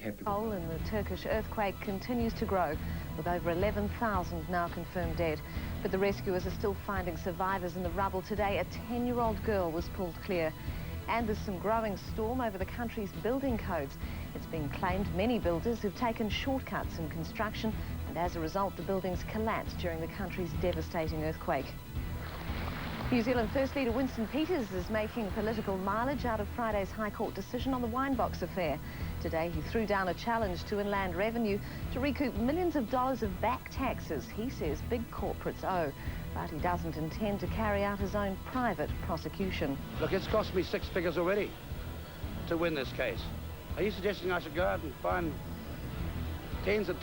happy. Hole in the Turkish earthquake continues to grow, with over 11,000 now confirmed dead. But the rescuers are still finding survivors in the rubble. Today, a 10-year-old girl was pulled clear. And there's some growing storm over the country's building codes. It's been claimed many builders have taken shortcuts in construction, and as a result, the buildings collapsed during the country's devastating earthquake. New Zealand First Leader Winston Peters is making political mileage out of Friday's High Court decision on the wine box affair. Today, he threw down a challenge to Inland Revenue to recoup millions of dollars of back taxes he says big corporates owe. But he doesn't intend to carry out his own private prosecution. Look, it's cost me 6 figures already to win this case. Are you suggesting I should go out and find tens of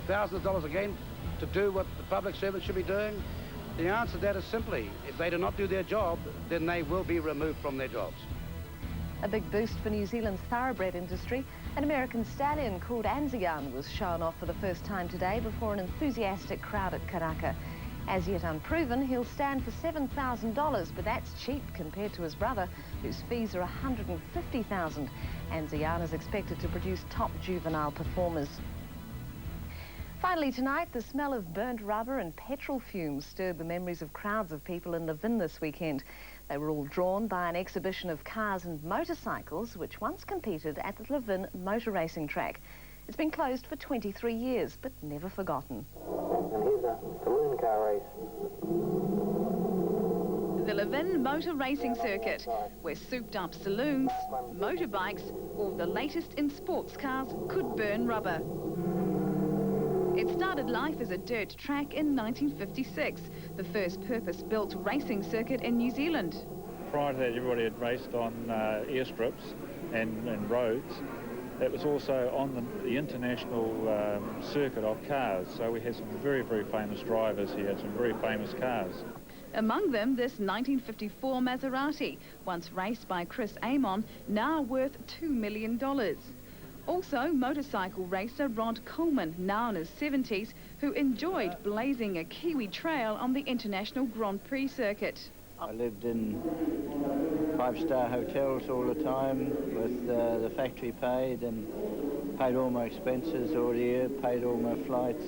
thousands of dollars again to do what the public servants should be doing? The answer to that is simply, if they do not do their job, then they will be removed from their jobs. A big boost for New Zealand's thoroughbred industry. An American stallion called Nz was shown off for the first time today before an enthusiastic crowd at Karaka. As yet unproven, he'll stand for $7,000, but that's cheap compared to his brother, whose fees are $150,000. Nz is expected to produce top juvenile performers. Finally tonight, the smell of burnt rubber and petrol fumes stirred the memories of crowds of people in Levin this weekend. They were all drawn by an exhibition of cars and motorcycles which once competed at the Levin motor racing track. It's been closed for 23 years, but never forgotten. And here's a saloon car race. The Levin motor racing circuit, where souped-up saloons, motorbikes, or the latest in sports cars could burn rubber. It started life as a dirt track in 1956, the first purpose-built racing circuit in New Zealand. Prior to that, everybody had raced on airstrips and roads. It was also on the international circuit of cars, so we had some very, very famous drivers here, some very famous cars. Among them, this 1954 Maserati, once raced by Chris Amon, now worth $2 million. Also, motorcycle racer Rod Coleman, now in his 70s, who enjoyed blazing a Kiwi trail on the International Grand Prix circuit. I lived in five-star hotels all the time with the factory paid, and paid all my expenses all year, paid all my flights,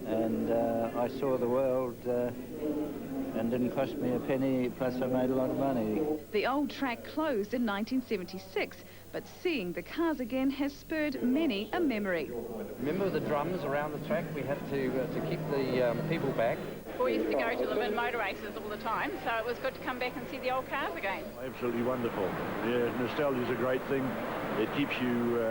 and I saw the world and didn't cost me a penny, plus I made a lot of money. The old track closed in 1976, but seeing the cars again has spurred many a memory. Remember the drums around the track? We had to keep the people back. We used to go to Levin motor races all the time, so it was good to come back and see the old cars again. Absolutely wonderful. Yeah, nostalgia's a great thing. It keeps you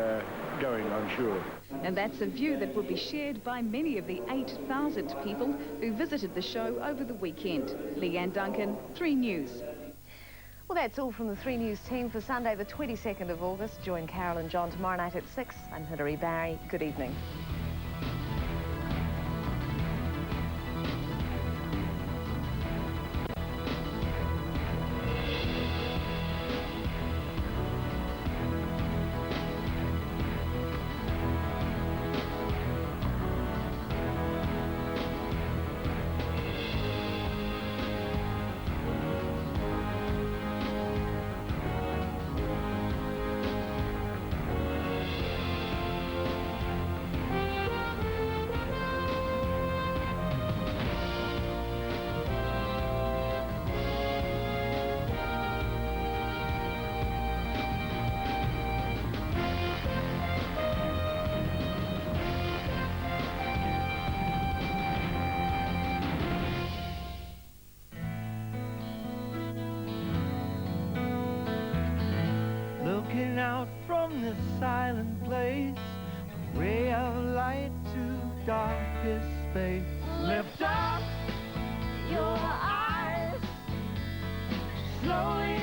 going, I'm sure. And that's a view that will be shared by many of the 8,000 people who visited the show over the weekend. Leanne Duncan, 3 News. Well, that's all from the 3 News team for Sunday, the 22nd of August. Join Carol and John tomorrow night at 6. I'm Hilary Barry. Good evening. Looking out from this silent place, a ray of light to darkest space. Lift up your eyes, slowly